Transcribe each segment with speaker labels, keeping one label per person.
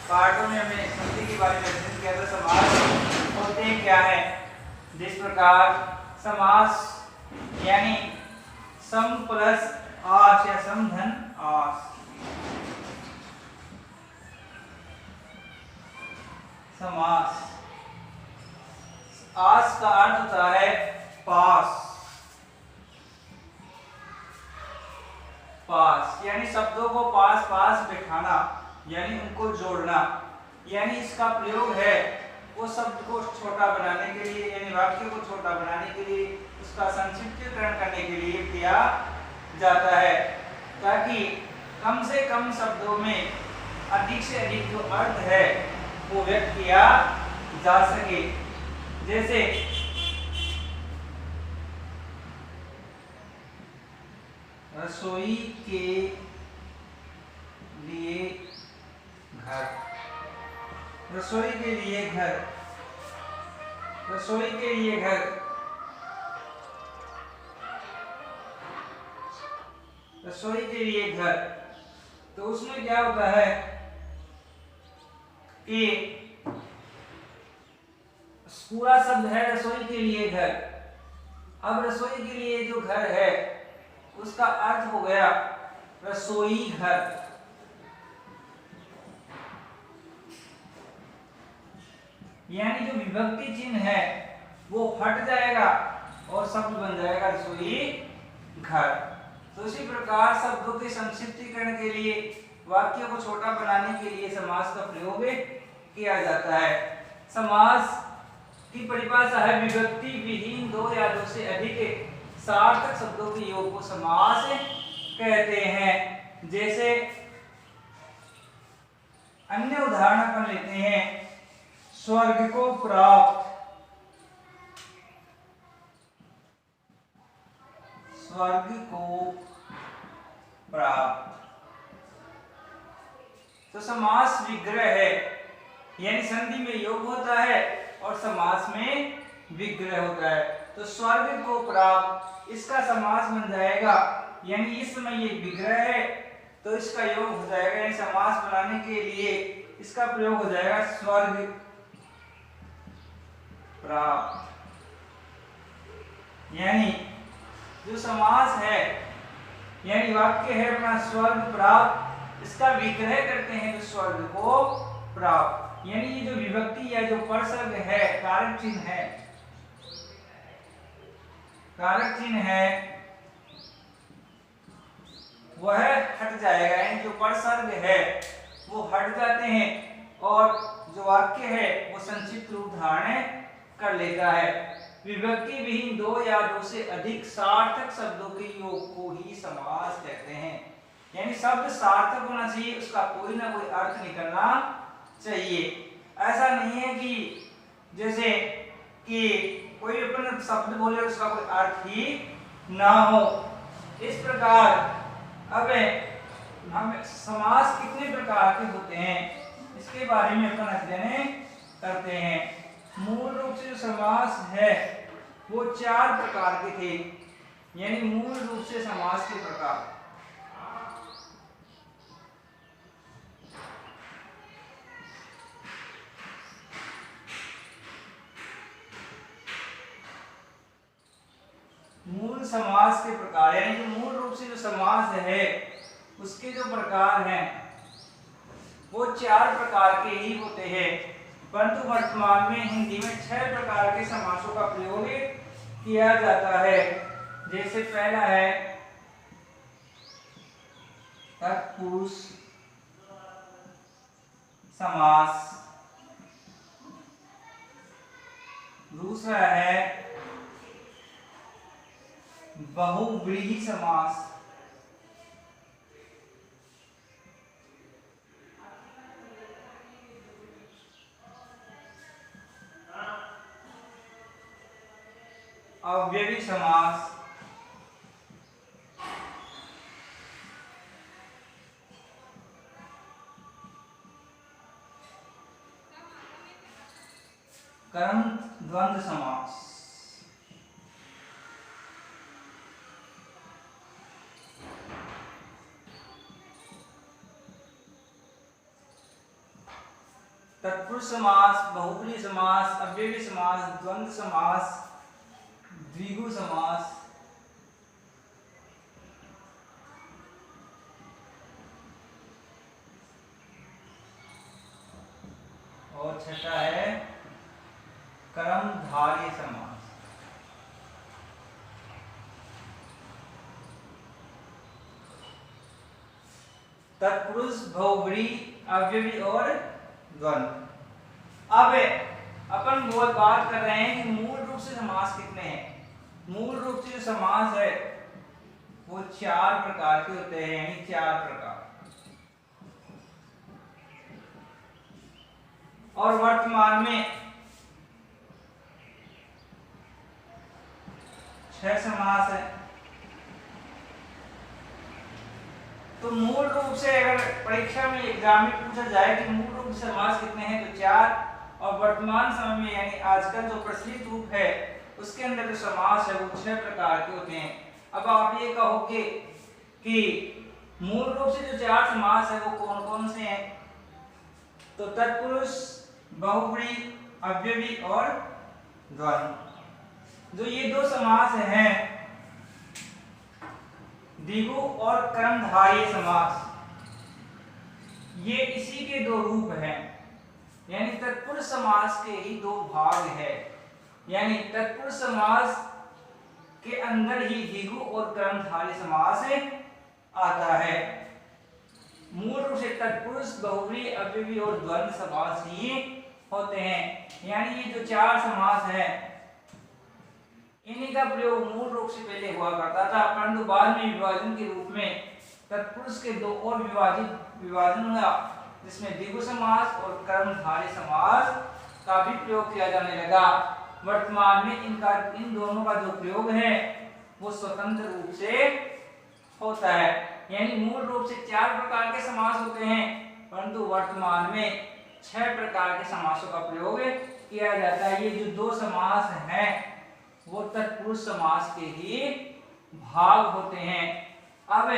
Speaker 1: पार्टों में हमने संधि के बारे में अध्ययन किया था। समास होते क्या है, जिस प्रकार समास यानी सम प्लस आस या सम धन आस, समास। आस का अर्थ होता है पास, पास यानी शब्दों को पास पास बिठाना यानी उनको जोड़ना, यानी इसका प्रयोग है वो शब्द को छोटा बनाने के लिए यानी वाक्य को छोटा बनाने के लिए, उसका संक्षिप्तीकरण करने के लिए किया जाता है, ताकि कम से कम शब्दों में अधिक से अधिक जो अर्थ है वो व्यक्त किया जा सके। जैसे रसोई के लिए घर, रसोई के लिए घर, रसोई के लिए घर, रसोई के लिए घर। तो उसमें क्या होता है कि पूरा शब्द है रसोई के लिए घर। अब रसोई के लिए जो घर है उसका अर्थ हो गया रसोई घर, यानी जो विभक्ति चिन्ह है वो हट जाएगा और शब्द बन जाएगा रसोई घर। तो इसी प्रकार शब्दों के संक्षिप्तीकरण के लिए, वाक्य को छोटा बनाने के लिए समास का प्रयोग किया जाता है। समास की परिभाषा है विभक्ति विहीन दो या दो से अधिक सार्थक शब्दों के योग को समास कहते हैं। जैसे अन्य उदाहरण अपन लेते हैं, स्वर्ग को प्राप्त, स्वर्ग को प्राप्त। तो समास विग्रह है, यानी संधि में योग होता है और समास में विग्रह होता है। तो स्वर्ग को प्राप्त इसका समास बन जाएगा, यानी इस समय ये विग्रह है तो इसका योग हो जाएगा, यानी समास बनाने के लिए इसका प्रयोग हो जाएगा स्वर्ग प्राप्त। यानी जो समास है यानी वाक्य है अपना स्वर्ग प्राप्त, इसका विग्रह करते हैं तो स्वर्ग को प्राप्त, यानी ये जो विभक्ति या जो परसर्ग है, कारक चिन्ह है, कारक चिन्ह है वह हट जाएगा, यानी जो परसर्ग है वो हट जाते हैं और जो वाक्य है वो संक्षिप्त रूप धारण कर लेता है। विभक्ति विहीन दो या दो से अधिक सार्थक शब्दों के योग को ही समास कहते हैं, यानी शब्द सार्थक होना चाहिए, उसका कोई ना कोई अर्थ निकलना चाहिए। ऐसा नहीं है कि जैसे कि कोई अपन शब्द बोले उसका कोई अर्थ ही ना हो। इस प्रकार अब हम समास कितने प्रकार के होते हैं इसके बारे में अपन अध्ययन करते हैं। मूल रूप से जो समास है वो 4 प्रकार के थे, यानी मूल रूप से समास के प्रकार। मूल समास के प्रकार यानी जो मूल रूप से जो समास है उसके जो प्रकार हैं वो 4 प्रकार के ही होते हैं, परंतु वर्तमान में हिंदी में 6 प्रकार के समासों का प्रयोग किया जाता है। जैसे पहला है तत्पुरुष समास, दूसरा है बहुव्रीहि समास, अव्ययी समास, कर्म द्वंद्व समास। तत्पुरुष समास, बहुब्रीहि समास, अव्ययी समास, द्वंद्व समास, द्विगु समास, और छठा है कर्मधारय समास। तत्पुरुष, बहुब्रीहि, अव्ययी और द्वंद्व। अब अपन बहुत बात कर रहे हैं कि मूल रूप से समास कितने हैं। मूल रूप से जो समास है वो 4 प्रकार के होते हैं, यानी 4 प्रकार। और वर्तमान में 6 समास है। तो मूल रूप से अगर परीक्षा में एग्जाम में पूछा जाए कि मूल रूप से समास कितने हैं तो 4, और वर्तमान समय में यानी आजकल जो प्रचलित रूप है उसके अंदर जो समास है वो 6 प्रकार के होते हैं। अब आप ये कहोगे कि मूल रूप से जो 4 समास है वो कौन कौन से हैं, तो तत्पुरुष, बहुब्रीहि, अव्ययी और द्वंद्व। जो ये 2 समास हैं, द्विगु और कर्मधारय समास, ये इसी के 2 रूप हैं। यानी तत्पुरुष समास के ही 2 भाग है। यानी तत्पुरुष समास के अंदर ही द्विगु और कर्मधारय समास आता है। मूल रूप से तत्पुरुष, बहुब्रीहि, अव्ययी और द्वंद्व समास ही होते हैं। यानी ये जो 4 समास है इन्हीं का प्रयोग मूल रूप से पहले हुआ करता था, परंतु बाद में विभाजन के रूप में तत्पुरुष के 2 और विभाजन हुआ, जिसमें द्विगु समास और कर्मधारय समास का भी प्रयोग किया जाने लगा। वर्तमान में इन दोनों का जो प्रयोग है वो स्वतंत्र रूप से होता है। यानी मूल रूप से 4 प्रकार के समास होते हैं, परंतु वर्तमान में 6 प्रकार के समासों का प्रयोग किया जाता है। ये जो 2 समास हैं वो तत्पुरुष समास के ही भाग होते हैं। अब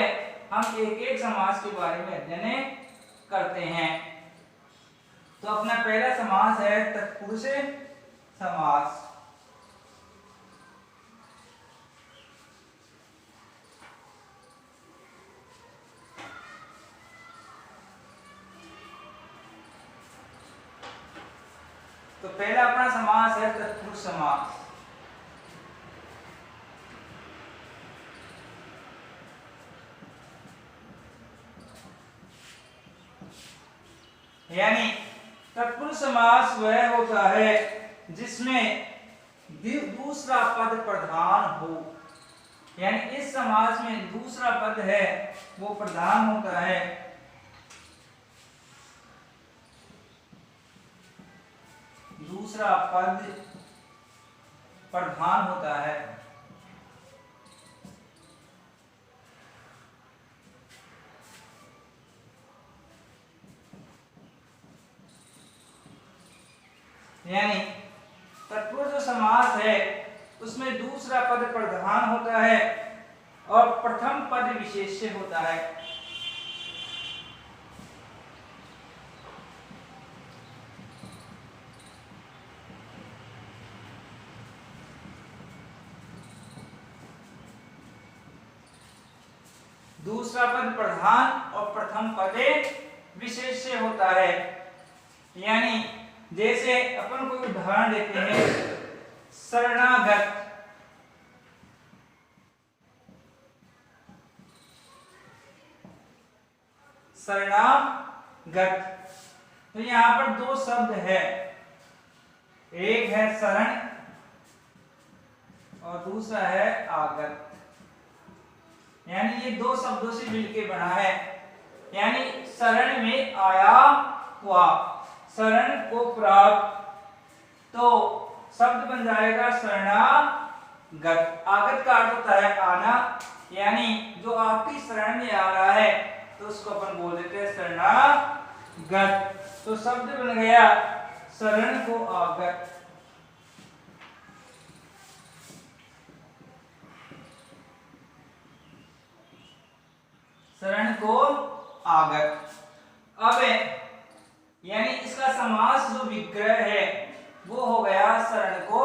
Speaker 1: हम एक एक समास के बारे में अध्ययन करते हैं। तो अपना पहला समास है तत्पुरुष समास। तो पहला अपना समास है तत्पुरुष समास। यानी तत्पुरुष समास वह होता है जिसमें दूसरा पद प्रधान हो। यानी इस समास में दूसरा पद है वो प्रधान होता है। दूसरा पद प्रधान होता है। यानी तत्पुरुष जो समास है उसमें दूसरा पद प्रधान होता है और प्रथम पद विशेष्य होता है। दूसरा पद प्रधान और प्रथम पद विशेष्य होता है। यानी जैसे अपन कोई उदाहरण देते हैं, शरणागत। शरणागत तो यहां पर 2 शब्द है, एक है शरण और दूसरा है आगत। यानी ये 2 शब्दों से मिलके बना है। यानी शरण में आया हुआ, शरण को प्राप्त, तो शब्द बन जाएगा शरणागत। आगत का अर्थ होता है आना, यानी जो आपकी शरण में आ रहा है तो उसको अपन बोल देते हैं शरणागत। तो शब्द बन गया शरण को आगत। शरण को आगत। अब यानी इसका समास जो विग्रह है वो हो गया शरण को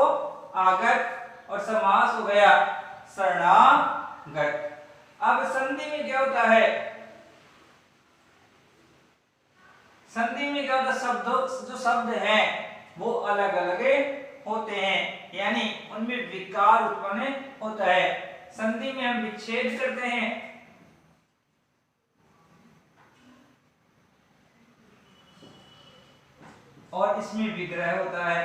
Speaker 1: आगत और समास हो गया शरणागत। अब संधि में क्या होता है, संधि में क्या होता है, जो शब्द हैं वो अलग अलग होते हैं, यानी उनमें विकार उत्पन्न होता है। संधि में हम विच्छेद करते हैं और इसमें विग्रह होता है।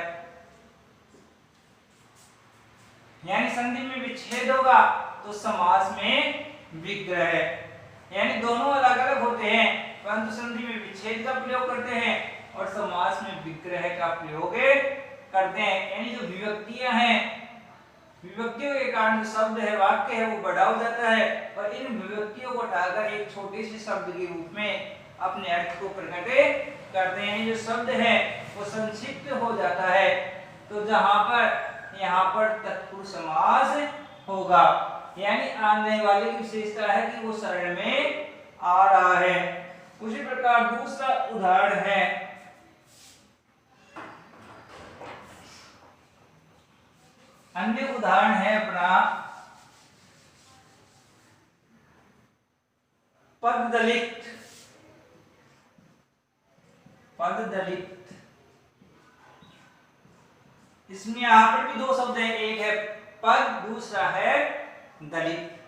Speaker 1: यानी संधि में विच्छेद होगा तो समास में विग्रह है, यानी दोनों अलग अलग होते हैं, परंतु संधि में विच्छेद का प्रयोग करते हैं और समास में विग्रह का प्रयोग करते हैं। यानी जो विभक्तियां हैं, विभक्तियों के कारण जो शब्द है, वाक्य है, वो बड़ा हो जाता है और इन विभक्तियों को हटाकर एक छोटे से शब्द के रूप में अपने अर्थ को प्रकट करते हैं। जो शब्द है वो संक्षिप्त हो जाता है। तो यहाँ पर तत्पुरुष समास होगा, यानी आने वाले की विशेषता है कि वो सरल में आ रहा है। उसी प्रकार दूसरा उदाहरण है, अन्य उदाहरण है अपना पद दलित। पद दलित, इसमें यहां पर भी दो शब्द हैं, एक है पद, दूसरा है दलित।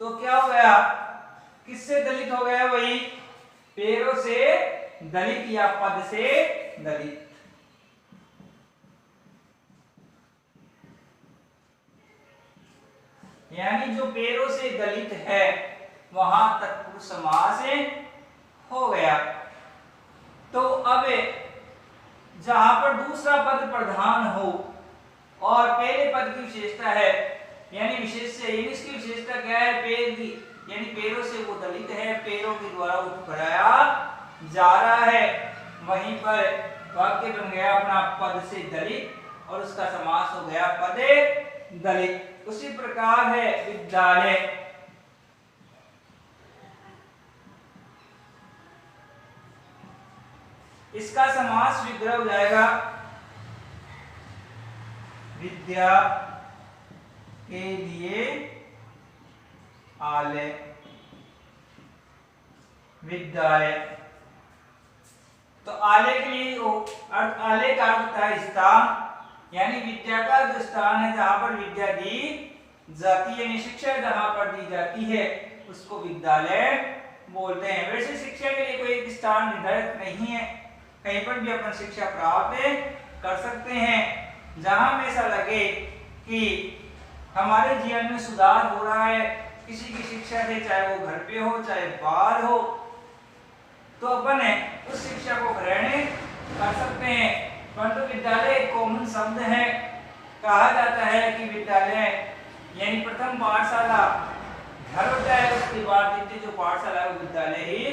Speaker 1: तो क्या हो गया, किससे दलित हो गया, वही पैरों से दलित या पद से दलित। यानी जो पैरों से दलित है वहां तत्पुरुष समास हो गया। तो अब जहां पर दूसरा पद प्रधान हो और पहले पद की विशेषता है, यानी विशेष से इसकी विशेषता क्या है, पैर की, यानी पैरों से वो दलित है, पैरों के द्वारा उठाया जा रहा है, वहीं पर वाक्य बन गया अपना पद से दलित और उसका समास हो गया पदे दलित। उसी प्रकार है विद्यालय, इसका समास विग्रह हो जाएगा विद्या के लिए आलय, विद्यालय। तो आलय के लिए आलय का अर्थ होता है स्थान, यानी विद्या का जो स्थान है जहां पर विद्या दी जाती है, यानी शिक्षा जहां पर दी जाती है उसको विद्यालय बोलते हैं। वैसे शिक्षा के लिए कोई एक स्थान निर्धारित नहीं है, कहीं पर भी अपन शिक्षा प्राप्त कर सकते हैं। जहां हमें ऐसा लगे कि हमारे जीवन में सुधार हो रहा है किसी की शिक्षा से, चाहे वो घर पे हो चाहे बाहर हो, तो अपन उस शिक्षा को ग्रहण कर सकते हैं। परंतु विद्यालय एक कॉमन शब्द है, कहा जाता है कि विद्यालय यानी प्रथम पाठशाला घर होता है, उसके बाद द्वितीय जो पाठशाला है वो विद्यालय ही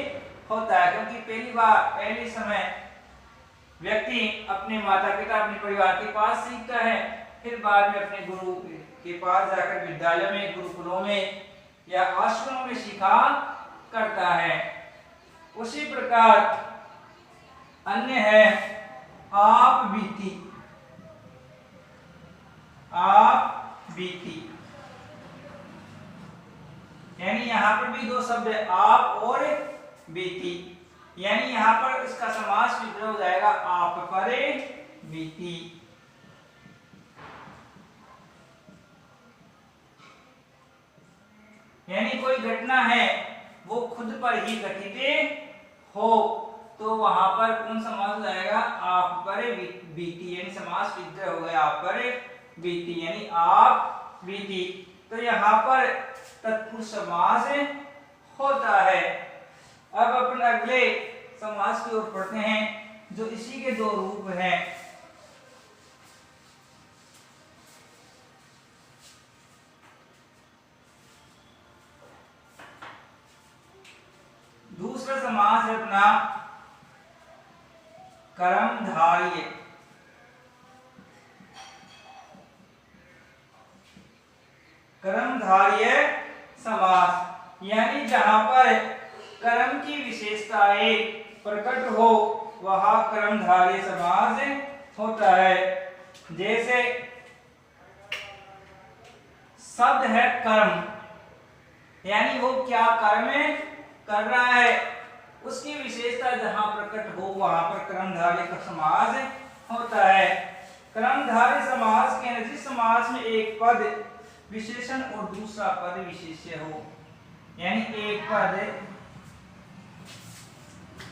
Speaker 1: होता है, क्योंकि पहले समय व्यक्ति अपने माता पिता अपने परिवार के पास सीखता है, फिर बाद में अपने गुरु के पास जाकर विद्यालय में, गुरुकुलों में या आश्रमों में सीखा करता है। उसी प्रकार अन्य है आप बीती, आप बीती, यानी यहां पर भी दो शब्द है आप और बीती, यानी यहां पर इसका समास विग्रह हो जाएगा आप पर बीती। यानी कोई घटना है वो खुद पर ही घटित हो तो वहां पर कौन समास हो जाएगा, आप पर बीती, यानी समास विग्रह हो गया आप पर बीती, यानी आप बीती। तो यहाँ पर तत्पुरुष समास होता है। अब अपन अगले समास की ओर पढ़ते हैं जो इसी के दो रूप हैं। दूसरा समास है अपना कर्मधारय। कर्मधारय समास, यानी जहां पर कर्म की विशेषताएं प्रकट हो वह कर्मधारय समास होता है। जैसे शब्द है कर्म, यानी वो क्या कर्म कर रहा है, उसकी विशेषता जहां प्रकट हो वहां पर कर्मधारय का समास होता है। कर्मधारय समास के अंदर जिस समास में एक पद विशेषण और दूसरा पद विशेष्य हो, यानी एक पद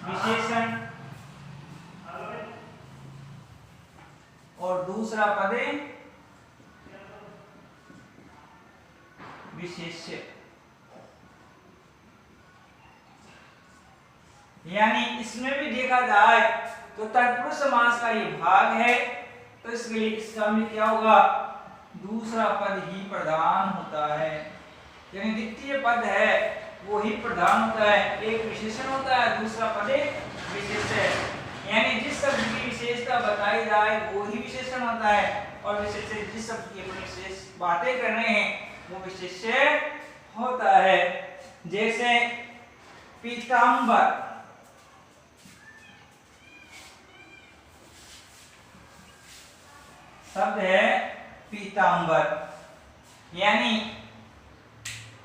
Speaker 1: विशेषण और दूसरा पद विशेष्य, यानी इसमें भी देखा जाए तो तत्पुरुष समास का ये भाग है, तो इसके लिए इसका में क्या होगा, दूसरा पद ही प्रधान होता है, यानी द्वितीय पद है वो ही प्रधान होता है। एक विशेषण होता है, दूसरा पद विशेष्य है, यानी जिस शब्द की विशेषता बताई जाए वो ही विशेषण होता है, और विशेष्य जिस शब्द की अपनी विशेष बातें कर रहे हैं वो विशेष्य होता है। जैसे पीतांबर, शब्द है पीतांबर, यानी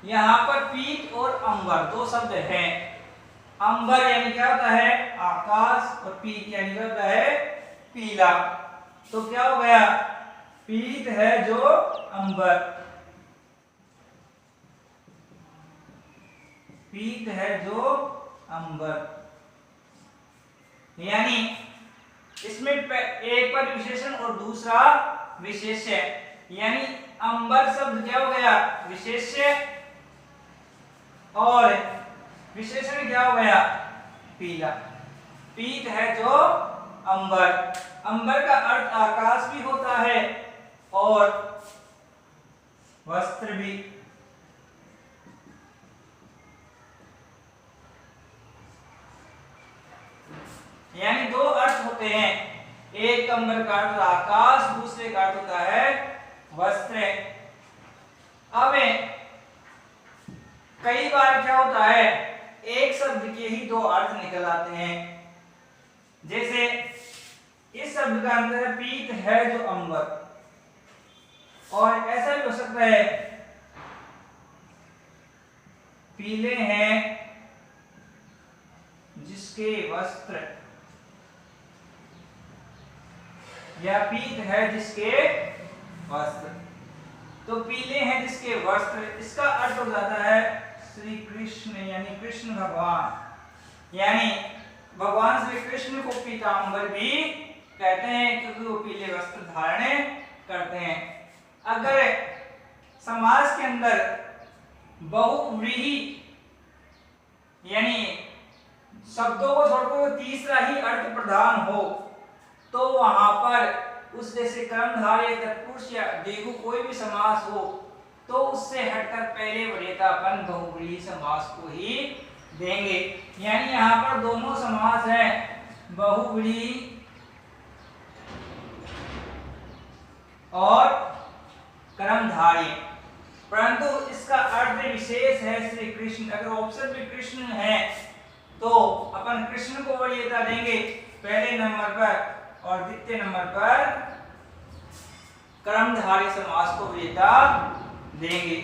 Speaker 1: यहां पर पीत और अंबर दो शब्द हैं। अंबर यानी क्या होता है, आकाश, और पीत यानी क्या होता है, पीला। तो क्या हो गया, पीत है जो अंबर, पीत है जो अंबर, यानी इसमें एक पद विशेषण और दूसरा विशेष्य, यानी अंबर शब्द क्या हो गया, विशेष्य, और विशेषण क्या हो गया, पीला। पीत है जो अंबर, अंबर का अर्थ आकाश भी होता है और वस्त्र भी, यानी दो अर्थ होते हैं, एक अंबर का अर्थ आकाश, दूसरे का अर्थ होता है वस्त्र। अब कई बार क्या होता है, एक शब्द के ही दो अर्थ निकल आते हैं। जैसे इस शब्द का अंतर है पीत है जो अंबर, और ऐसा भी हो सकता है पीले हैं जिसके वस्त्र, या पीत है जिसके वस्त्र। तो पीले हैं जिसके वस्त्र, इसका अर्थ हो जाता है श्री कृष्ण, यानी कृष्ण भगवान, यानी भगवान श्री कृष्ण को पीतांबर भी कहते हैं क्योंकि वो पीले वस्त्र धारण करते हैं। अगर समाज के अंदर बहुव्रीहि, यानी शब्दों को छोड़कर तीसरा ही अर्थ प्रधान हो, तो वहां पर उस जैसे कर्मधारय, तत्पुरुष या देहु कोई भी समास हो तो उससे हटकर पहले वरीयतापन बहुव्रीहि समास को ही देंगे। यानी यहाँ पर दोनों समास हैं, बहुव्रीहि और कर्मधारय, परंतु इसका अर्थ विशेष है श्री कृष्ण। अगर ऑप्शन में कृष्ण है तो अपन कृष्ण को वरीयता देंगे पहले नंबर पर, और द्वितीय नंबर पर कर्मधारय समास को वरीयता देंगे।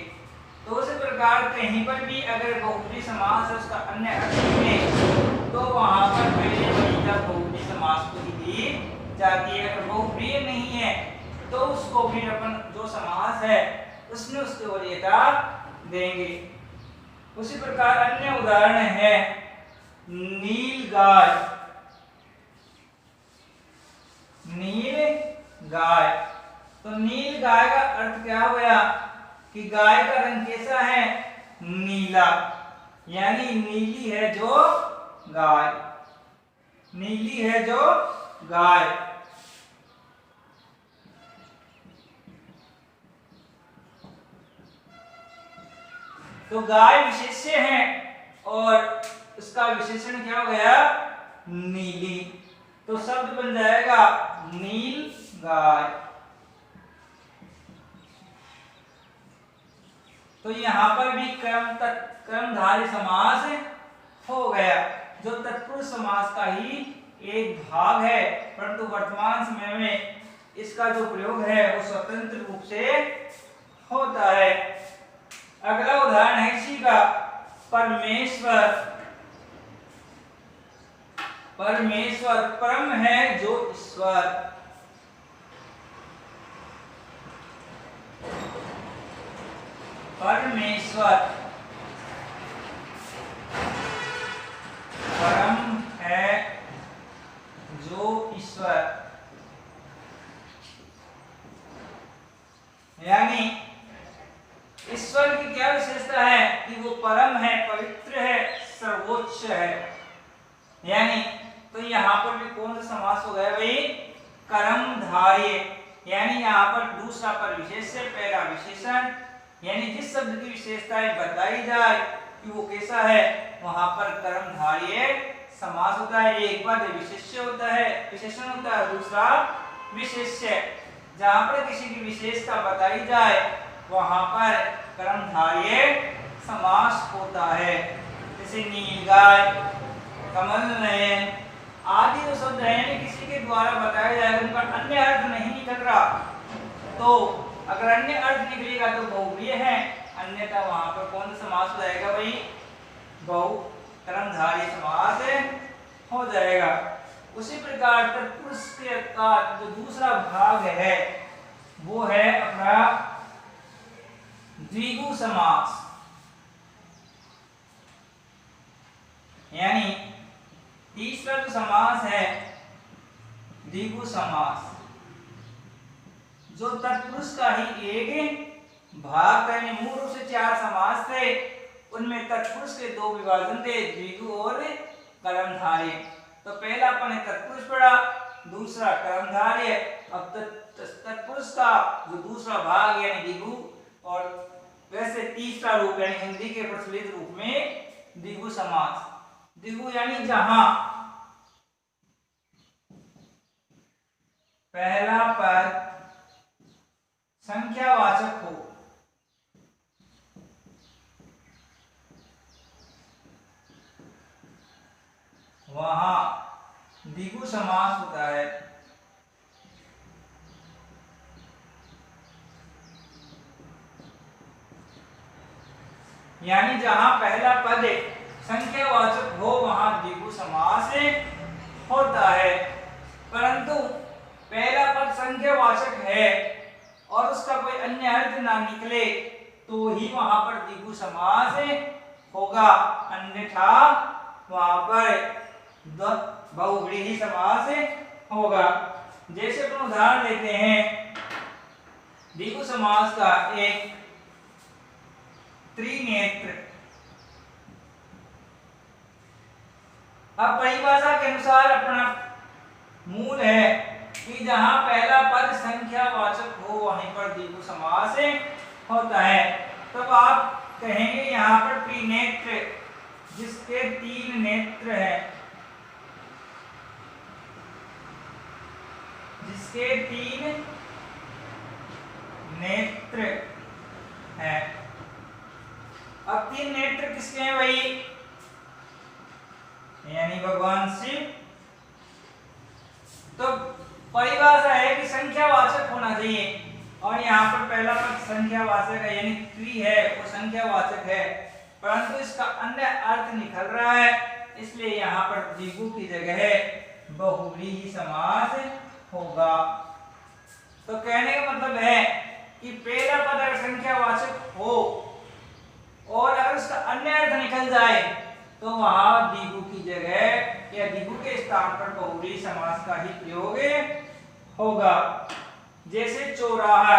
Speaker 1: तो उसी प्रकार कहीं पर भी अगर बहुव्रीहि समास है उसका अन्य अर्थ है तो वहां पर पहले वरीयता बहुव्रीहि समास को ही दी जाती है। अगर बहुव्रीहि नहीं है तो उसको फिर अपन जो समास है उसमें उसकी वरीयता देंगे। उसी प्रकार अन्य उदाहरण है नील गाय, नील गाय। तो नील गाय का अर्थ क्या हो गया कि गाय का रंग कैसा है, नीला, यानी नीली है जो गाय, नीली है जो गाय। तो गाय विशेष्य है और उसका विशेषण क्या हो गया, नीली। तो शब्द बन जाएगा नील गाय। तो यहां पर भी कर्मधारय समास हो गया, जो तत्पुरुष समास का ही एक भाग है, परंतु वर्तमान समय में इसका जो प्रयोग है वो स्वतंत्र रूप से होता है। अगला उदाहरण है इसी का, परमेश्वर। परमेश्वर परम है जो ईश्वर। परमेश्वर परम है जो ईश्वर। यानी ईश्वर की क्या विशेषता है कि वो परम है, पवित्र है, सर्वोच्च है। यानी तो यहाँ पर भी कौन सा समास हो गया भाई, कर्मधारय। यानी यहाँ पर दूसरा पर विशेष्य, पहला विशेषण। यानी जिस शब्द की विशेषताएं बताई जाए कि वो कैसा है, वहां पर कर्मधारय समास होता है। एक बार विशेष्य होता है, विशेषण होता है, दूसरा विशेष्य। जहां पर किसी की विशेषता बताई जाए वहां पर कर्मधारय समास होता है। जैसे नीलगाय, कमल नयन आदि जो शब्द है, यानी किसी के द्वारा बताया जाए उनका अन्य अर्थ नहीं निकल रहा, तो अगर अन्य अर्थ निकलेगा तो बहुव्रीहि है, अन्यथा वहां पर कौन सा समास हो जाएगा भाई, बहु कर्मधारय समास हो जाएगा। उसी प्रकार तत्पुरुष का जो दूसरा भाग है वो है अपना द्विगु समास। यानी तीसरा जो समास है द्विगु समास, जो तत्पुरुष का ही एक भाग है। मूल रूप से 4 समास थे, उनमें तत्पुरुष के 2 विभाजन थे, द्विगु और कर्मधारय। तो पहला अपन ने तत्पुरुष पढ़ा, दूसरा कर्मधारय। अब तत्पुरुष का जो दूसरा भाग यानी द्विगु, और वैसे तीसरा रूप यानी हिंदी के प्रचलित रूप में द्विगु समास। द्विगु यानी जहां पहला पद संख्यावाचक हो, वहां द्विगु समास होता है। यानी जहां पहला पद संख्यावाचक हो वहां द्विगु समास होता है। परंतु पहला पद संख्यावाचक है और उसका कोई अन्य अर्थ ना निकले तो ही वहां पर द्विगु समास होगा, अन्यथा वहां पर बहुव्रीहि समास होगा। जैसे अपन उदाहरण लेते हैं द्विगु समास का, एक त्रिनेत्र। अब परिभाषा के अनुसार अपना मूल है कि जहां पहला पद संख्यावाचक हो वहीं पर द्विगु समास होता है। तब आप कहेंगे यहाँ पर त्रिनेत्र, जिसके 3 नेत्र हैं, जिसके 3 नेत्र हैं। अब 3 नेत्र किसके हैं भाई, यानी भगवान शिव। तो परिभाषा है कि संख्यावाचक होना चाहिए, और यहाँ पर पहला पद संख्यावाचक है, यानी त्रि है वो संख्यावाचक है, परंतु इसका अन्य अर्थ निकल रहा है, इसलिए यहाँ पर द्विगु की जगह बहुव्रीहि समास होगा। तो कहने का मतलब है कि पहला पद अगर संख्यावाचक हो और अगर उसका अन्य अर्थ निकल जाए तो वहां द्विगु की जगह या द्विगु के स्थान पर बहुव्रीहि समास का ही प्रयोग होगा। जैसे चौराहा,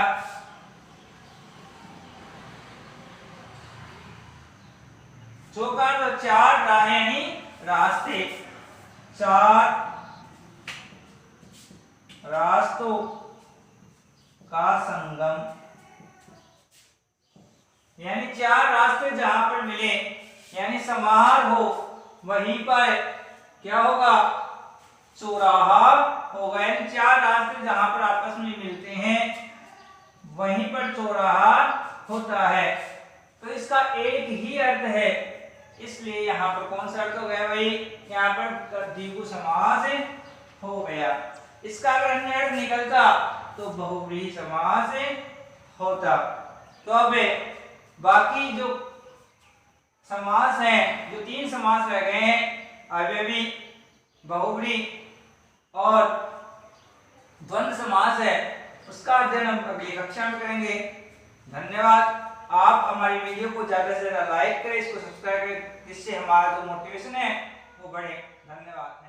Speaker 1: चौका तो 4 राहें यानी रास्ते, 4 रास्तों का संगम, यानी 4 रास्ते जहां पर मिले यानी समाहार हो वहीं पर क्या होगा, चौराहा होगा। यानी 4 रास्ते जहां पर आपस में मिलते हैं वहीं पर चौराहा होता है। तो इसका एक ही अर्थ है, इसलिए यहाँ यहाँ पर कौन सा अर्थ हो गया भाई, यहाँ पर द्विगु समास हो गया। इसका अगर अन्य अर्थ निकलता तो बहुव्रीहि समास होता। तो अब बाकी जो समास हैं, जो 3 समास रह गए हैं, अव्ययी, बहुव्रीहि और द्वंद्व समास है, उसका अध्ययन हम अगली कक्षा में करेंगे। धन्यवाद। आप हमारी वीडियो को ज्यादा से ज्यादा लाइक करें, इसको सब्सक्राइब करें, जिससे हमारा जो मोटिवेशन है वो बढ़े। धन्यवाद।